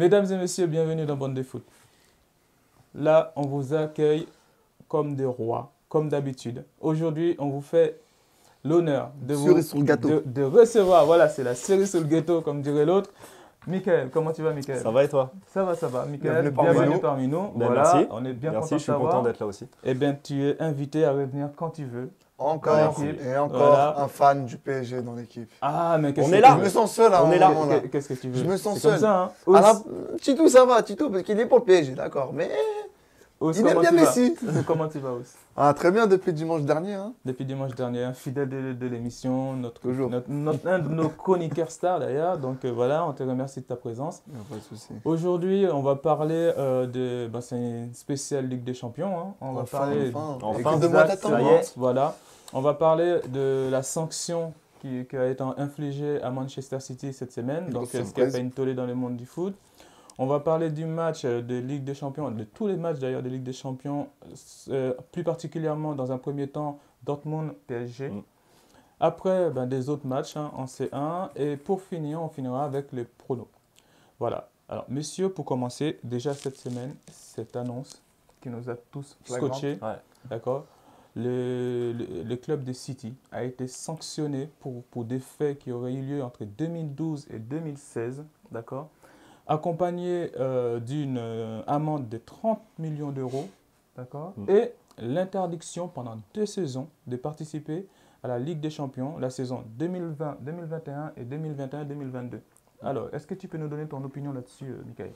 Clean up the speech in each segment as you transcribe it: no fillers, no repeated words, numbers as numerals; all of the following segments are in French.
Mesdames et messieurs, bienvenue dans Bande de Foot. Là, on vous accueille comme des rois, comme d'habitude. Aujourd'hui, on vous fait l'honneur de Cerise sur le gâteau. de recevoir, voilà, c'est la cerise sur le gâteau, comme dirait l'autre. Michael, comment tu vas, Michael? Ça va et toi? Ça va, Michael. Bienvenue Parmi nous. Ben, Voilà, merci. on est bien Merci, content je suis de content t'avoir. d'être là aussi. Eh bien, tu es invité à revenir quand tu veux. Encore Merci. et encore Voilà. un fan du PSG dans l'équipe. Ah, mais qu'est-ce On que est tu là. Je veux? me sens seul à On un est là. moment là. Qu'est-ce que tu veux? Je me sens C'est comme seul. ça, hein. Ah là, Titou, ça va, Titou, parce qu'il est pour le PSG, d'accord. Mais Ous, il aime comment bien tu vas? Messi. Comment tu vas, Ous? Ah, très bien depuis dimanche dernier. Hein. Depuis dimanche dernier, un fidèle de l'émission, Toujours. un de nos chroniqueurs stars d'ailleurs. Donc voilà, on te remercie de ta présence. Y a pas de souci. Aujourd'hui, on va parler c'est une spéciale Ligue des Champions. Hein. On va Enfin, parler. Enfin. Écoute de moi Exactement, ça y est. voilà. On va parler de la sanction qui a été infligée à Manchester City cette semaine. Donc, Grosse ce qui a surprise. fait une tollée dans le monde du foot. On va parler du match de Ligue des Champions, de tous les matchs d'ailleurs de Ligue des Champions, plus particulièrement dans un premier temps Dortmund-PSG. Après, des autres matchs en C1. Et pour finir, on finira avec les pronos. Voilà. Alors, messieurs, pour commencer, déjà cette semaine, cette annonce qui nous a tous Flagrante. scotchés, Ouais. d'accord, le club de City a été sanctionné pour des faits qui auraient eu lieu entre 2012 et 2016, d'accord, accompagné d'une amende de 30 millions d'euros, d'accord, et l'interdiction pendant 2 saisons de participer à la Ligue des Champions, la saison 2020, 2021 et 2021-2022. Alors, est-ce que tu peux nous donner ton opinion là-dessus, Michael?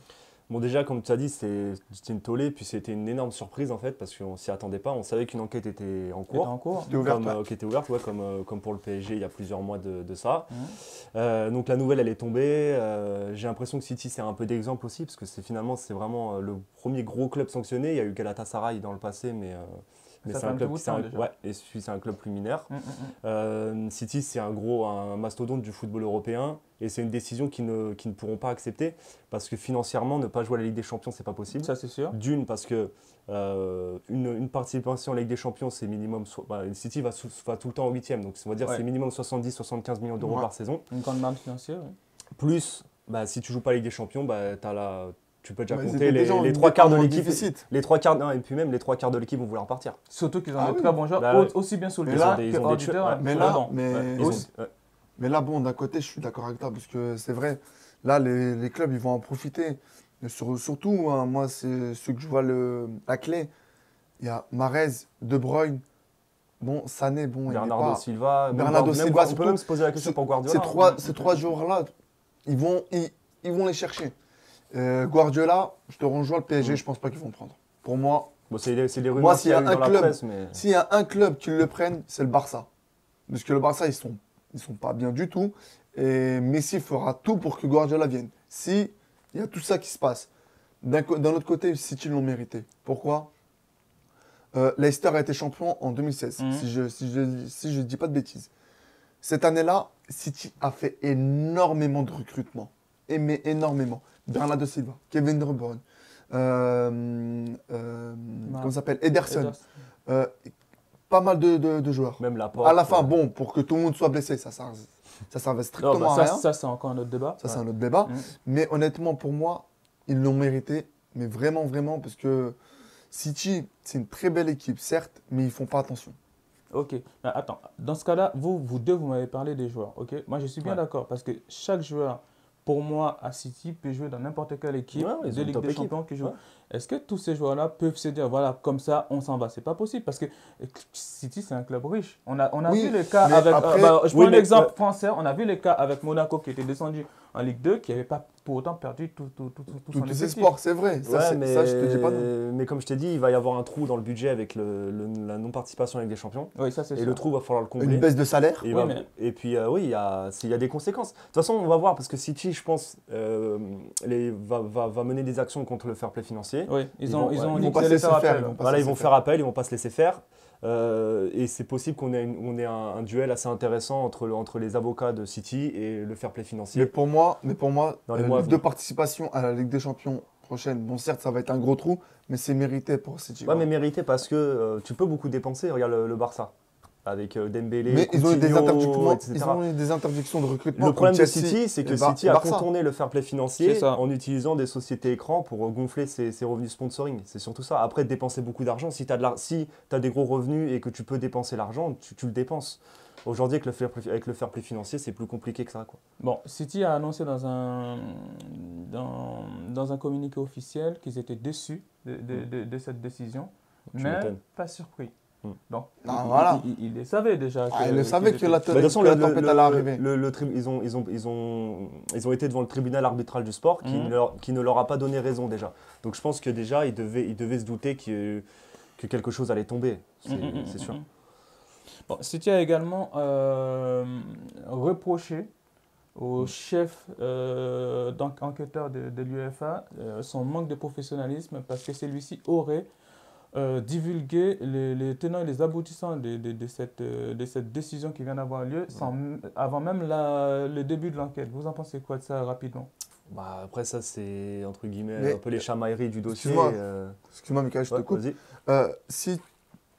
Bon, déjà, comme tu as dit, c'était une tollée, puis c'était une énorme surprise en fait, parce qu'on s'y attendait pas. On savait qu'une enquête était en Qui est cours. en cours? C'était ouvert. Qui était ouverte, ouais, comme pour le PSG il y a plusieurs mois de ça. Mhm. Donc la nouvelle, elle est tombée. J'ai l'impression que City, c'est un peu d'exemple aussi, parce que c'est vraiment le premier gros club sanctionné. Il y a eu Galatasaray dans le passé, mais Ça c'est fait un un club, petit bout de temps déjà. ouais, et celui, c'est un club plus mineur. Mhm. City, c'est un mastodonte du football européen, et c'est une décision qu'ils ne pourront pas accepter, parce que financièrement, ne pas jouer à la Ligue des Champions, c'est pas possible. Ça, c'est sûr. D'une, parce que une participation en Ligue des Champions, c'est minimum. City va tout le temps en huitième, donc on va dire Ouais. c'est minimum 70-75 millions d'euros Ouais. par saison. Une grande marge financière, oui. Plus, si tu joues pas la Ligue des Champions, tu peux déjà Mais ils compter étaient déjà en les trois quarts de en l'équipe. déficit. Les trois quarts, non, et puis même les trois quarts de l'équipe vont vouloir partir. Surtout qu'ils ont Ah de oui. très bons joueurs, Bah ouais. aussi bien sur le Mais terrain là, ils que ont hors des du tueurs, terrain. ouais. Mais sur là, le banc. mais- Ouais. Ils ont- Aussi. ouais. Mais là, bon, d'un côté, je suis d'accord avec toi, parce que c'est vrai, là, les clubs, ils vont en profiter. Mais surtout, hein, moi, c'est ceux que je vois la clé. Il y a Mahrez, De Bruyne, bon, Sané, bon, il n'est Bernardo pas... Silva, même Bernardo même Silva, on peut même se poser la question pour Guardiola. Ces trois joueurs-là, ils vont les chercher. Guardiola, je te rejoins, le PSG, je pense pas qu'ils vont le prendre. Pour moi, Bon, c'est des rumeurs Moi, qu'il s'il y y a a eu un dans la club- presse, mais s'il y a un club qui le prenne, c'est le Barça. Parce que le Barça, ils sont pas bien du tout. Et Messi fera tout pour que Guardiola vienne. Si il y a tout ça qui se passe. D'un autre côté, City l'ont mérité. Pourquoi Leicester a été champion en 2016, Mhm. si je ne dis pas de bêtises. Cette année-là, City a fait énormément de recrutements. Mais énormément. Bernardo Silva, Kevin De Bruyne, comment ça s'appelle Ederson. Pas mal de joueurs. même la porte. À la fin, bon, pour que tout le monde soit blessé, ça servait strictement à rien. Ça, c'est encore un autre débat. Ça, c'est un autre débat. Mhm. Mais honnêtement, pour moi, ils l'ont mérité. Mais vraiment, vraiment, parce que City, c'est une très belle équipe, certes, mais ils font pas attention. Ok. Mais attends, dans ce cas-là, vous deux, vous m'avez parlé des joueurs. Ok. Moi, je suis bien Ouais. d'accord parce que chaque joueur, pour moi, à City, peut jouer dans n'importe quelle équipe Ouais, ils de ont une Ligue top des équipe. Champions qui joue. Ouais. Est-ce que tous ces joueurs-là peuvent se dire, voilà, comme ça, on s'en va? C'est pas possible parce que City, c'est un club riche. On a Oui, vu le cas mais avec. après- je prends Oui, un mais- exemple français. On a vu le cas avec Monaco qui était descendu en Ligue 2, qui n'avait pas pour autant perdu tout son Tous ces effectif. sports, c'est vrai. Ça, Ouais, ça, je te dis pas non. mais comme je t'ai dit, il va y avoir un trou dans le budget avec la non-participation avec des champions. Oui, ça, c'est Et sûr. le trou, va falloir le combler. Une baisse de salaire. Et, Oui, mais- et puis, oui, il y a des conséquences. De toute façon, on va voir, parce que City, je pense, va mener des actions contre le fair play financier. Oui, ils ont ils dit vont pas qu'ils se allaient laisser faire faire, appel. ils vont pas Voilà, se ils vont laisser faire appel, ils vont pas se laisser faire. Et c'est possible qu'on ait un duel assez intéressant entre les avocats de City et le fair play financier. Mais pour moi, Dans les mois à de venir. participation à la Ligue des Champions prochaine, bon, certes, ça va être un gros trou, mais c'est mérité pour City. Ouais, mais mérité parce que tu peux beaucoup dépenser. Regarde le Barça. avec Dembélé, Mais ils ont eu des Coutinho, interdictions, etc. ils ont eu des interdictions de recrutement. Le problème de contre Chelsea City, c'est que et City a Barça. contourné le fair play financier C'est ça. en utilisant des sociétés écrans pour gonfler ses revenus sponsoring. C'est surtout ça. Après, dépenser beaucoup d'argent, si tu as des gros revenus et que tu peux dépenser l'argent, tu le dépenses. Aujourd'hui, avec le fair play financier, c'est plus compliqué que ça, quoi. Bon, City a annoncé dans un communiqué officiel qu'ils étaient déçus de cette décision, Tu mais m'étonnes. pas surpris. Mm. Donc, Ah, voilà. ils le savaient déjà. Ah, ils le savaient que la Bah, de toute façon, que la tempête allait arriver. ils ont été devant le tribunal arbitral du sport qui ne leur a pas donné raison déjà. Donc je pense que déjà, ils devaient se douter que quelque chose allait tomber. C'est sûr. Bon, City a également reproché au chef enquêteur de l'UEFA son manque de professionnalisme parce que celui-ci aurait divulgué les tenants et les aboutissants de cette décision qui vient d'avoir lieu avant même le début de l'enquête. Vous en pensez quoi de ça rapidement? Bah, après, ça, c'est entre guillemets Mais, un peu les chamailleries du dossier. Excuse-moi, Mickaël, je te Ouais, coupe. vas-y. Si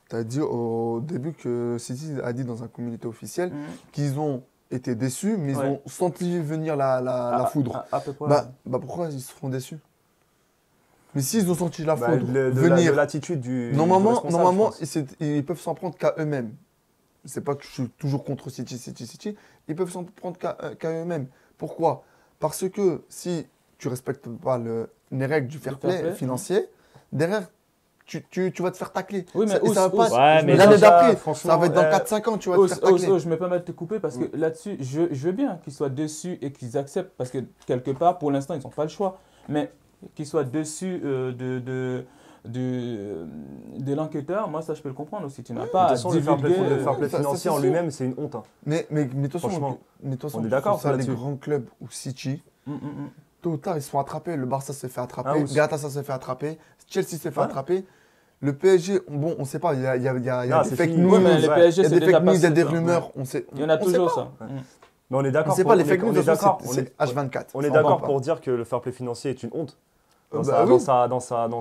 tu as dit au début que City a dit dans un communiqué officiel qu'ils ont été déçus, mais ils ont senti venir la foudre. À peu près. Bah pourquoi ils seront déçus? Mais s'ils ont senti la Bah, foudre de venir, l'attitude du normalement, responsable, je normalement pense. ils peuvent s'en prendre qu'à eux-mêmes. C'est pas que je suis toujours contre City. Ils peuvent s'en prendre qu'à eux-mêmes. Pourquoi? Parce que si tu respectes pas les règles du fair play financier, derrière, tu vas te faire tacler. Oui, mais ça va pas. Ouais, mais l'année déjà, d'après, franchement, ça va être dans 4-5 ans, tu vas te faire tacler. Je me permets de te couper parce que là-dessus, je veux bien qu'ils soient déçus et qu'ils acceptent parce que quelque part, pour l'instant, ils n'ont pas le choix. Mais qu'ils soient déçus de l'enquêteur, moi, ça, je peux le comprendre aussi. Tu n'as pas à De toute façon, divulguer. le fair play ça, financier c'est en sûr. lui-même, c'est une honte. Hein. Mais de toute façon, Franchement, on est que d'accord ce soit les là-dessus. grands clubs ou City, tôt ou tard, ils se font attraper. Le Barça s'est fait attraper, Ah, oui. Galatasaray s'est fait attraper, Chelsea s'est fait Ouais. attraper. Le PSG, bon, on ne sait pas, il y a Non, des c'est fake fini. news, Oui, mais il les y a PSG, c'est des déjà fake news, il y a passé, des ça. rumeurs. On sait, Il y en a on sait toujours pas. ça. Mais on est On d'accord. ne sait pas, les fake on news, est d'accord. c'est H24. On est Ça, d'accord va pour dire que le fair play financier est une honte. Dans Bah oui.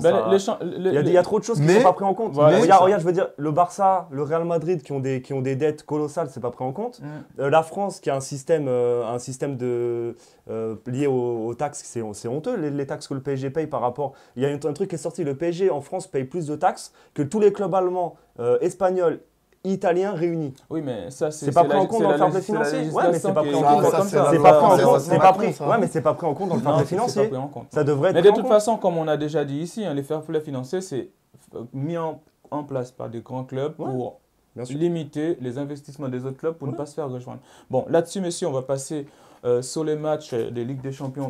Il y a trop de choses qui ne Mais- sont pas prises en compte. Voilà, Regarde, je veux dire, le Barça, le Real Madrid qui ont des dettes colossales, c'est pas pris en compte. La France qui a un système lié aux taxes, c'est honteux, les taxes que le PSG paye par rapport. Il y a un truc qui est sorti, le PSG en France paye plus de taxes que tous les clubs allemands, espagnols, italiens réunis. Oui, mais ça, C'est pas pris en compte dans le fair play financier. Ouais, mais c'est pas pris en compte. ça, c'est la C'est loi, pas pris en ça, compte. c'est C'est pas Macron, pris. ça. Ouais, mais c'est pas pris en compte dans le fair Non, play c'est pas financier. pris en compte. Ça devrait être Mais pris de en toute compte. façon, comme on a déjà dit ici, les fair play financiers, c'est mis en place par des grands clubs pour Bien sûr. limiter les investissements des autres clubs pour ne pas se faire rejoindre. Bon, là-dessus, messieurs, on va passer sur les matchs des Ligues des Champions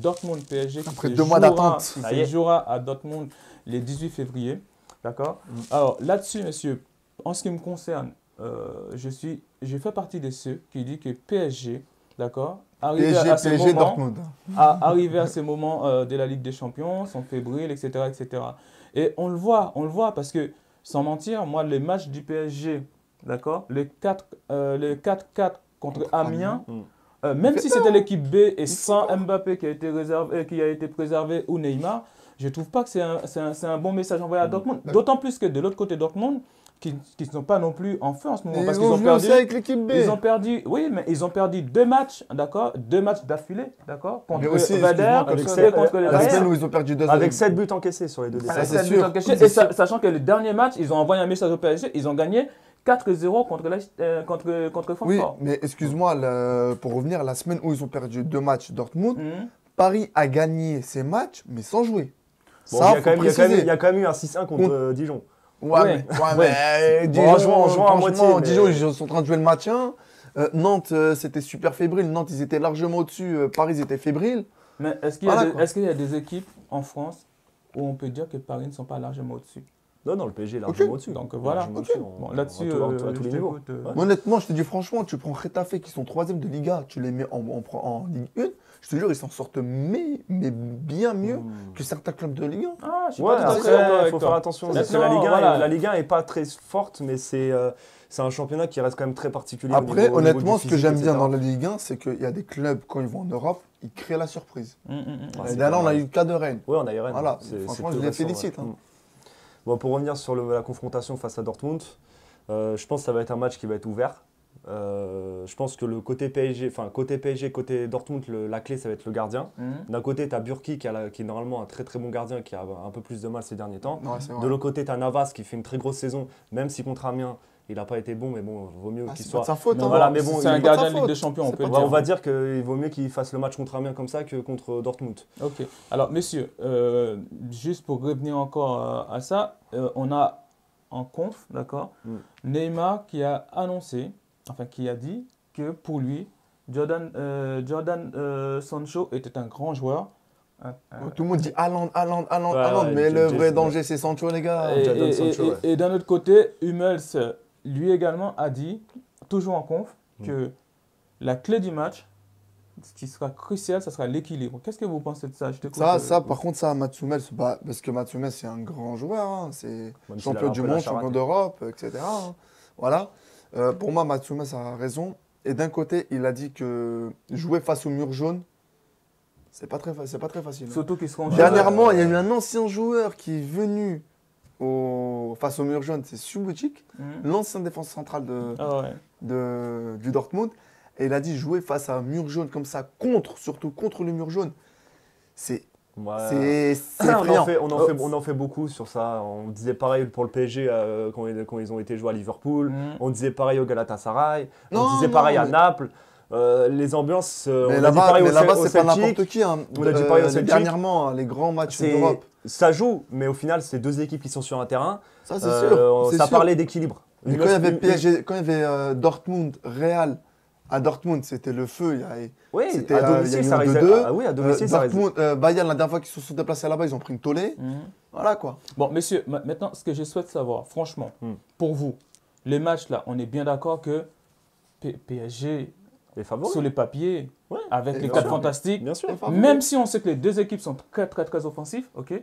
Dortmund-PSG. Après 2 mois d'attente. Ça jouera à Dortmund le 18 février. D'accord. Alors, là-dessus, messieurs, en ce qui me concerne, je fais partie de ceux qui disent que PSG, d'accord, PSG Dortmund. arrivé à ces moments de la Ligue des Champions, sont fébriles, etc., etc. Et on le voit parce que, sans mentir, moi, les matchs du PSG, d'accord, les 4-4 contre Amiens, même si c'était l'équipe B et sans Mbappé qui a été préservé ou Neymar, je ne trouve pas que c'est un bon message envoyé à Dortmund. D'autant plus que de l'autre côté, Dortmund, qui ne sont pas non plus en feu en ce moment. Ils Parce qu'ils ont ont joué perdu. aussi avec l'équipe B. Ils ont perdu, oui, mais ils ont perdu 2 matchs, d'accord, 2 matchs d'affilée, d'accord, contre Mais aussi, Vader excuse-moi, et contre les La Avec semaine Bayern. où ils ont perdu 2 Avec 7 buts encaissés sur les deux Ça, défaites. c'est Avec sûr. 7 buts encaissés. Et sachant que le dernier match, ils ont envoyé un message au PSG, ils ont gagné 4-0 contre Oui, Francfort. mais excuse-moi, pour revenir, la semaine où ils ont perdu 2 matchs Dortmund, Mhm. Paris a gagné ses matchs, mais sans jouer. Bon, Ça, il y a quand même- il y a quand même- préciser. il y a quand même eu un 6-1 contre Dijon. Ouais, mais Bon, en jouant à franchement, moitié, mais- Dijon, ils sont en train de jouer le maintien. Nantes, c'était super fébrile. Nantes, ils étaient largement au-dessus. Paris, ils étaient fébriles. Mais est-ce qu'il y a des équipes en France où on peut dire que Paris ne sont pas largement au-dessus? Non, le PSG est largement au-dessus. Donc voilà. Largement au-dessus, Bon, là-dessus, à tous les je niveaux. t'écoute, Ouais. Honnêtement, je te dis franchement, tu prends Retafe qui sont 3e de Liga, tu les mets en Ligue 1. Je te jure, ils s'en sortent mais bien mieux que certains clubs de Ligue 1. Ah, je suis Ouais, pas tout à fait après, d'accord il avec faut toi. faire attention. Parce que Maintenant, voilà. la Ligue 1 n'est pas très forte, mais c'est un championnat qui reste quand même très particulier. au Après, niveau honnêtement, du ce que physique, j'aime bien etc. dans la Ligue 1, c'est qu'il y a des clubs, quand ils vont en Europe, ils créent la surprise. Ah, Et c'est là, on pas a mal. eu le cas de Rennes. Ouais, on a eu Rennes. Voilà, C'est franchement, plus je les récent, félicite, hein. Bon, pour revenir sur la confrontation face à Dortmund, Je pense que ça va être un match qui va être ouvert. Je pense que le côté PSG, côté Dortmund, la clé, ça va être le gardien. D'un côté, tu as Burki qui est normalement un très très bon gardien qui a un peu plus de mal ces derniers temps. Ouais, c'est vrai. De l'autre côté, tu as Navas qui fait une très grosse saison, même si contre Amiens, il n'a pas été bon, mais bon, vaut mieux qu'il C'est soit. pas de sa faute. Mais hein. voilà, mais bon, c'est un il- gardien de pas de sa Ligue des faute. Champions, on C'est peut pas le de Ouais, dire. on va dire qu'il vaut mieux qu'il fasse le match contre Amiens comme ça que contre Dortmund. Ok. Alors, messieurs, juste pour revenir encore à ça, on a en conf, d'accord, Neymar qui a annoncé, enfin qui a dit que pour lui, Jordan Sancho était un grand joueur. Tout le monde dit Haaland, Haaland, Haaland, Ouais, Haaland, ouais, mais le Jay, vrai c'est danger, c'est Sancho, les gars. Jadon Sancho, ouais. Et d'un autre côté, Hummels, lui également, a dit, toujours en conf, que la clé du match, ce qui sera crucial, ça sera l'équilibre. Qu'est-ce que vous pensez de ça? Je t'écoute, Par contre, ça, Mats Hummels, parce que Mats Hummels, c'est un grand joueur, hein, c'est Même s'il a champion un du peu la monde, charade. champion d'Europe, etc. hein. Voilà. Pour moi, Mats Hummels a raison. Et d'un côté, il a dit que jouer face au mur jaune, c'est pas très facile. hein. Surtout qu'ils seront Dernièrement, il y a eu un ancien joueur qui est venu face au mur jaune, c'est Subotic, l'ancien défenseur central Ah ouais. du Dortmund. Et il a dit jouer face à un mur jaune comme ça, surtout contre le mur jaune, c'est Ouais. effrayant. On en fait beaucoup sur ça. On disait pareil pour le PSG quand ils ont été joués à Liverpool. On disait pareil au Galatasaray. On Non, disait non, pareil à mais- Naples. Les ambiances, on Mais a dit là-bas, pareil c'est pas Celtic. n'importe qui. Hein. On a dit pareil au Celtic. Dernièrement, les grands matchs d'Europe. Ça joue, mais au final, c'est deux équipes qui sont sur un terrain. Ça, c'est sûr. c'est Ça sûr. parlait d'équilibre. Mais quand il y avait PSG, quand il y avait Dortmund, Real, à Dortmund, c'était le feu. Oui, C'était, à il y a domicile, eu ça un risque. 2-2. Ah oui, à domicile, ça risque. Dortmund, Bayern, la dernière fois qu'ils se sont déplacés là-bas, ils ont pris une tollée. Voilà quoi. Bon, messieurs, maintenant, ce que je souhaite savoir, franchement, pour vous, les matchs là, on est bien d'accord que PSG, Les favoris. sur les papiers, Ouais. avec Et les bien 4 sûr. fantastiques, Bien sûr. même si on sait que les deux équipes sont très, très, très offensives, ok,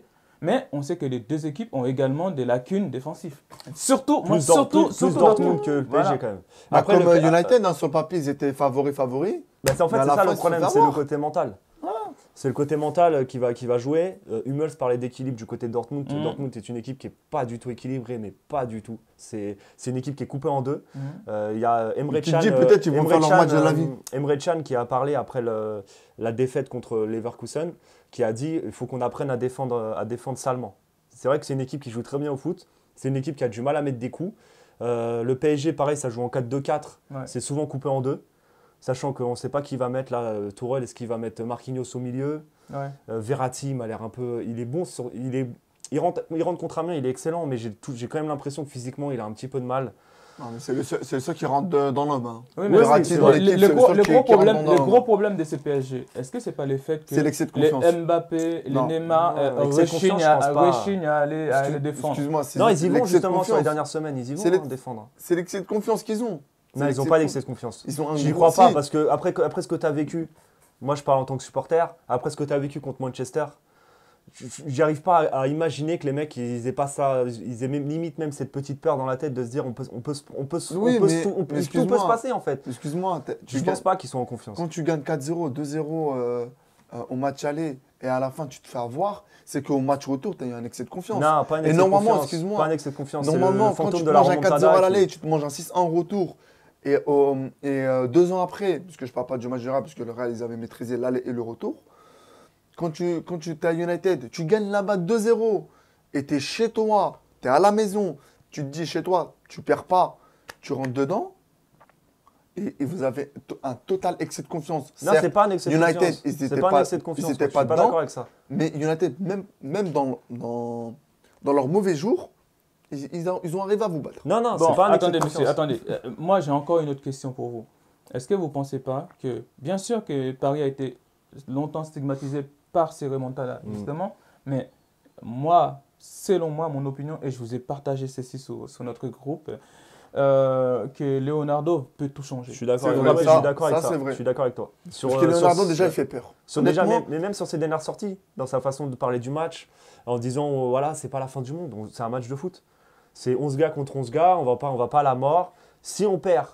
mais on sait que les deux équipes ont également des lacunes défensives. Surtout, Plus surtout Dortmund que le PSG Voilà. quand même. Après, comme le- United, hein, sur le papier, ils étaient favoris. Bah, en fait, Mais à c'est la ça fin, le ils se problème, font c'est le avoir. côté mental. C'est le côté mental qui va jouer. Hummels parlait d'équilibre du côté de Dortmund. Dortmund est une équipe qui n'est pas du tout équilibrée, mais pas du tout. C'est une équipe qui est coupée en deux. Il y a Emre Tu te Can. dis, peut-être ils vont faire leur match de la vie. Emre Can qui a parlé après la défaite contre Leverkusen, qui a dit il faut qu'on apprenne à défendre salement. C'est vrai que c'est une équipe qui joue très bien au foot. C'est une équipe qui a du mal à mettre des coups. Le PSG, pareil, ça joue en 4-2-4. Ouais. C'est souvent coupé en deux. Sachant qu'on ne sait pas qui va mettre là, Tourelle, est-ce qu'il va mettre Marquinhos au milieu? Ouais. Verratti, il m'a l'air un peu. Il est bon, il rentre contre Amiens, il est excellent, mais j'ai quand même l'impression que physiquement, il a un petit peu de mal. Non, mais c'est le seul qui rentre dans l'homme. hein. Oui, mais Verratti, c'est dans vrai. l'équipe, le c'est le gros, seul le qui gros rentre problème, dans le l'homme. gros problème de ce PSG, est-ce que c'est pas le fait que C'est l'excès de les confiance. Mbappé, les Non. Neymar Non, l'excès de confiance, je pense pas. rechignent à aller défendre? Excuse-moi, c'est Non, ils y vont l'excès de justement sur les confiance. dernières semaines, ils y vont C'est défendre. C'est l'excès de confiance qu'ils ont. Non, ils n'ont pas d'excès de confiance. Ils ont un J'y gros- crois pas si. parce que après ce que tu as vécu, moi je parle en tant que supporter, après ce que tu as vécu contre Manchester, j'y arrive pas à imaginer que les mecs ils aient pas ça, ils aient limite même cette petite peur dans la tête de se dire tout peut excuse-moi. se passer en fait. Excuse-moi, Je pense pas qu'ils sont en confiance. quand tu gagnes 4-0, 2-0 au match aller et à la fin tu te fais avoir, c'est qu'au match retour, tu as eu un excès de confiance. Non, pas un Et excès de normalement, confiance. excuse-moi, Pas un excès de confiance. c'est Normalement, le quand fantôme tu de te la manges un 4-0 à remontada l'aller, tu te manges un 6-1 au retour. Et 2 ans après, puisque je ne parle pas du match du Real, parce que le Real, ils avaient maîtrisé l'aller et le retour. Quand tu es à United, tu gagnes là-bas 2-0 et tu es chez toi, tu es à la maison, tu te dis chez toi, tu perds pas, tu rentres dedans et vous avez un total excès de confiance. Non, c'est pas un excès de United, confiance. ils C'est étaient pas un pas- excès de confiance. ils étaient Je suis pas pas dedans. d'accord avec ça. Mais United, même dans leurs mauvais jours, ils ont arrivé à vous battre. Non, non, Bon, c'est pas un excès attendez, de monsieur, confiance. attendez. Moi, j'ai encore une autre question pour vous. Est-ce que vous ne pensez pas que, bien sûr que Paris a été longtemps stigmatisé par ces remontadas, justement, mais moi, selon moi, mon opinion, et je vous ai partagé ceci sur notre groupe, que Leonardo peut tout changer. Je suis d'accord C'est avec vrai, toi. ça, Je suis d'accord avec ça, ça. c'est vrai. Je suis d'accord avec toi. Parce que Leonardo, déjà, il fait peur. Déjà, Honnêtement, mais même sur ses dernières sorties, dans sa façon de parler du match, en disant voilà, c'est pas la fin du monde, c'est un match de foot. C'est 11 gars contre 11 gars, on va pas à la mort. Si on perd,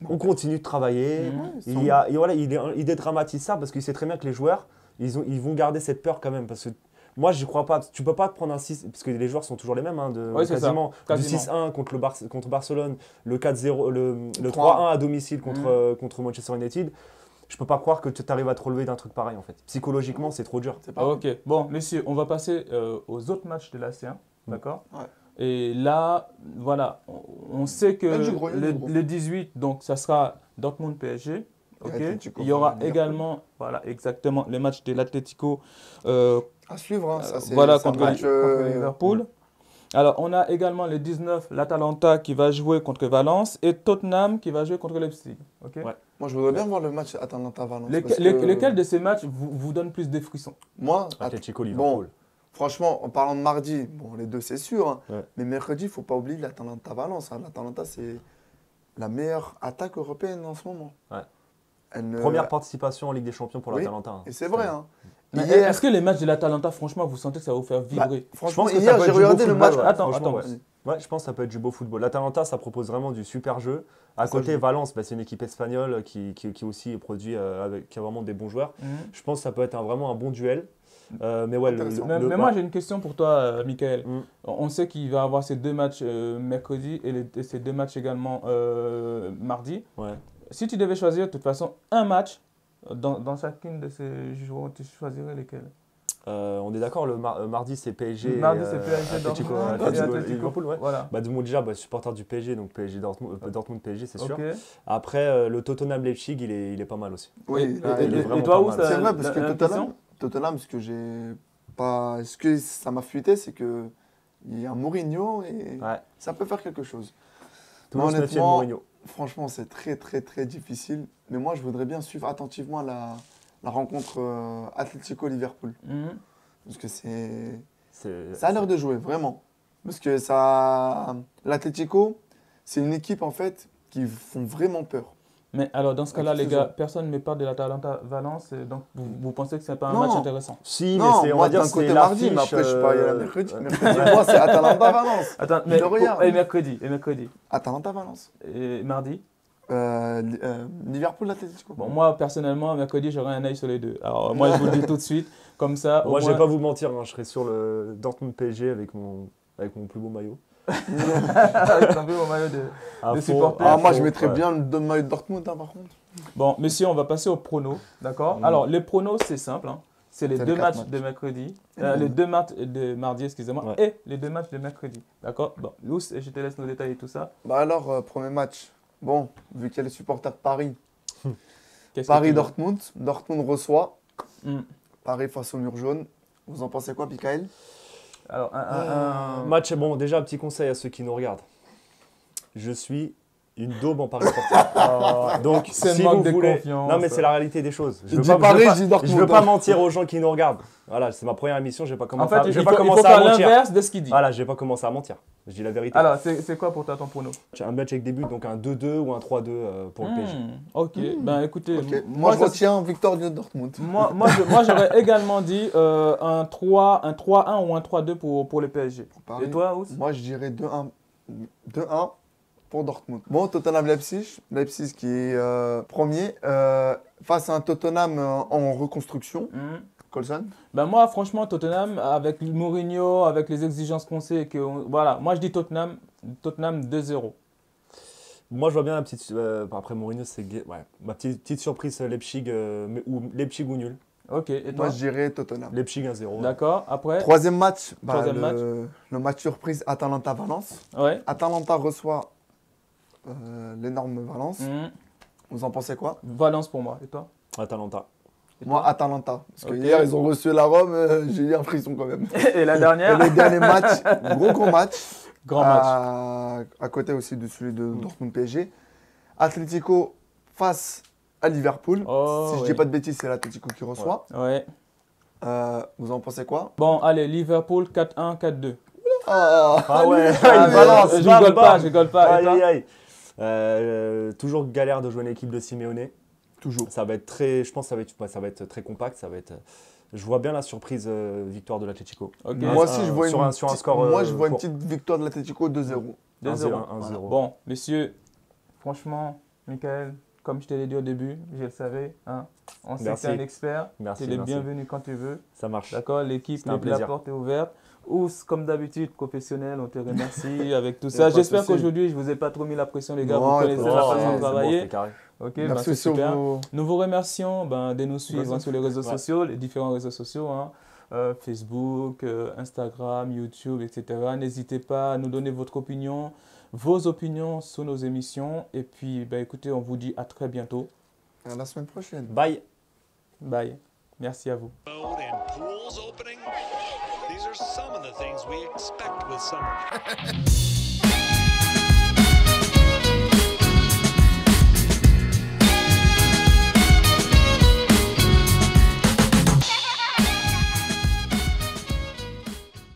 on continue de travailler. Il dédramatise ça parce qu'il sait très bien que les joueurs, ils vont garder cette peur quand même. Parce que Moi, je crois pas. Tu peux pas te prendre un 6, parce que les joueurs sont toujours les mêmes, hein, Oui, c'est ça, quasiment. Du quasiment. 6-1 contre Barcelone, le 4-0, le 3-1 3-1 à domicile contre Manchester United. Je peux pas croire que tu arrives à te relever d'un truc pareil, en fait. Psychologiquement, c'est trop dur. C'est pas Ok, bon, messieurs, on va passer aux autres matchs de la C1, d'accord? Ouais. Et là, voilà, on sait que Il y a du gros, il y a du gros. le 18, donc ça sera Dortmund-PSG. Ok. Atlético Il y aura Liverpool. également, voilà, exactement, les matchs de l'Atlético À suivre, hein, ça c'est voilà, c'est un contre, match, contre Liverpool. Alors, on a également le 19, l'Atalanta qui va jouer contre Valence et Tottenham qui va jouer contre Leipzig. Ok. Ouais. Moi, je voudrais bien voir le match Atalanta-Valence. Lesquels de ces matchs vous donnent plus de frissons? Moi, Atlético, bon, Liverpool. franchement, en parlant de mardi, bon, les deux, c'est sûr. Hein, Ouais. mais mercredi, il ne faut pas oublier l'Atalanta-Valence. Hein. L'Atalanta, c'est la meilleure attaque européenne en ce moment. Ouais. Elle ne- Première participation en Ligue des Champions pour Oui, l'Atalanta. Hein. Et c'est vrai. Hein. Mais Hier, est-ce que les matchs de l'Atalanta, franchement, vous sentez que ça va vous faire bah, vibrer? franchement, Je pense que ça hier, peut j'ai être du regardé beau le match. football, ouais. Attends, Franchement, ouais. Ouais, je pense que ça peut être du beau football. L'Atalanta, ça propose vraiment du super jeu. À Ça côté, joue. Valence, bah, c'est une équipe espagnole qui aussi produit, qui a vraiment des bons joueurs. Mhm. Je pense que ça peut être vraiment un bon duel. Mais ouais, Intéressant. Mais moi, j'ai une question pour toi, Michael. Mm. On sait qu'il va y avoir ces deux matchs mercredi et ces deux matchs également mardi. Ouais. Si tu devais choisir, de toute façon, un match dans chacune de ces jours, tu choisirais lesquels? On est d'accord, le mardi c'est PSG. Mardi, c'est PSG, Atlético, Dortmund, Atlético, Atlético. Liverpool, ouais. Voilà. Bah, moi déjà, supporter du PSG, donc PSG Dortmund PSG, c'est sûr. Ok. Après, le Tottenham Leipzig, il est pas mal aussi. Oui, Et- là, et- il est est- vraiment toi, pas où mal. ça- c'est vrai, parce que la Tottenham, ce que j'ai pas, ce que ça m'a fuité, c'est que il y a Mourinho et Ouais. ça peut faire quelque chose. Toujours se méfier de honnêtement, Mourinho. Franchement, c'est très, très, très difficile. Mais moi, je voudrais bien suivre attentivement la rencontre Atlético-Liverpool. Mhm. Parce que c'est. C'est- Ça a l'air de jouer, vraiment. Parce que ça. L'Atlético, c'est une équipe, en fait, qui font vraiment peur. Mais alors, dans ce cas-là, Avec les saison. gars, personne ne me parle de l'Atalanta Valence. Donc, vous pensez que ce n'est pas un Non. match intéressant? Si, mais Non, c'est, on moi, va dire, d'un c'est côté mardi, mais l'affiche, après, je suis pas allé à mercredi. ouais. Mercredi, moi, c'est Atalanta-Valence. Attends, Je le regarde. et mercredi. Atalanta-Valence. Et mardi? Liverpool-Atlético. Bon, moi, personnellement, mercredi, j'aurai un œil sur les deux. Alors, moi, je vous le dis tout de suite. Comme ça, au Moi, je moins- vais pas vous mentir, hein, je serai sur le Dortmund PSG avec mon plus beau maillot. Avec un peu mon maillot de... À Des fond, supporters. à Ah, moi, fond, je mettrais ouais. bien le maillot de Dortmund, hein, par contre. Bon, messieurs, on va passer aux pronos, d'accord? Mm. Alors, les pronos, c'est simple. Hein. C'est les C'est deux les quatre matchs matchs. de mercredi, Mm. les deux matchs de mardi, excusez-moi, Ouais. et les deux matchs de mercredi, d'accord? Bon, Lous, je te laisse nous détailler tout ça. Bah alors, premier match. Bon, vu qu'il y a les supporters de Paris, Qu'est-ce que tu veux? Paris-Dortmund. Dortmund reçoit. Mm. Paris face au mur jaune. Vous en pensez quoi, Michael? Alors, Match, bon, déjà, un petit conseil à ceux qui nous regardent. Je suis une daube en Paris sportif. Donc, C'est si le manque vous de voulez. confiance. Non, mais c'est la réalité des choses. Il dit Paris, je dis je Dortmund. veux pas mentir aux gens qui nous regardent. Voilà, c'est ma première émission, je vais pas en commencer fait, à, il je vais faut, pas il faut commencer à faire mentir. l'inverse de ce qu'il dit. Voilà, je vais pas commencer à mentir. Je dis la vérité. Alors, c'est quoi pour toi ton prono? Un match avec des buts, donc un 2-2 ou un 3-2 pour le PSG. Ok, ben écoutez, Ok. Moi, je ça- retiens victoire de Dortmund. moi, j'aurais également dit un 3-1 ou un 3-2 pour le PSG. Paris. Et toi, Ous? Moi, je dirais 2-1. 2-1 pour Dortmund. Bon, Tottenham-Leipzig. Leipzig qui est premier. Face à un Tottenham en reconstruction. Hmm. Colson. Ben moi, franchement, Tottenham, avec Mourinho, avec les exigences qu'on sait, voilà, moi je dis Tottenham 2-0. Moi, je vois bien la petite. Après Mourinho, c'est ouais, ma petite surprise Leipzig, ou Leipzig ou nul. Ok, et toi? Moi, je dirais Tottenham. Leipzig 1-0. D'accord, après? Troisième match. Troisième match. Le match surprise Atalanta-Valence. Ouais. Atalanta reçoit l'énorme Valence. Hmm. Vous en pensez quoi? Valence pour moi, et toi? Atalanta. Et Moi, toi? Atalanta. Parce que Ok. hier, ils ont reçu la Rome. J'ai eu un frisson quand même. Et la Et dernière? le dernier match, gros match. Grand match. À côté aussi de celui de Dortmund PSG. Atlético face à Liverpool. Oh, Si je ouais. dis pas de bêtises, c'est l'Atlético qui reçoit. Ouais. Vous en pensez quoi? Bon, allez, Liverpool 4-1, 4-2. Ah ouais, Allez, balance, je bam, rigole pas, bam. je rigole pas. Et Aïe, toi? aïe, aïe. Toujours galère de jouer une équipe de Simeone. Toujours. Ça va être très, je pense que ça va être très compact. Je vois bien la surprise victoire de l'Atlético. Ok. Moi aussi, je vois sur un score. moi, je vois une court. petite victoire de l'Atlético 2-0. 2-0. 1-0. Bon, messieurs, franchement, Michael, comme je te l'ai dit au début, je le savais. Hein. On sait que Merci. tu es un expert. Merci, Tu es le merci. bienvenu quand tu veux. Ça marche. D'accord, l'équipe, C'était un la plaisir. porte est ouverte. Ous, comme d'habitude, professionnel, on te remercie avec tout Y a ça. pas de J'espère souci. qu'aujourd'hui, je ne vous ai pas trop mis la pression, les gars. Non, Vous y a connaissez pas de la souci. façon de c'est bon, travailler. c'était carré. Ok, bah, Merci c'est sur super. vos... Nous vous remercions de nous suivre Vas-y. sur les réseaux Ouais. sociaux, les différents réseaux sociaux, hein, Facebook, Instagram, YouTube, etc. N'hésitez pas à nous donner votre opinion, vos opinions sur nos émissions. Et puis, bah, écoutez, on vous dit à très bientôt. À la semaine prochaine. Bye. Bye. Merci à vous. Road and pools opening. These are some of the things we expect with summer.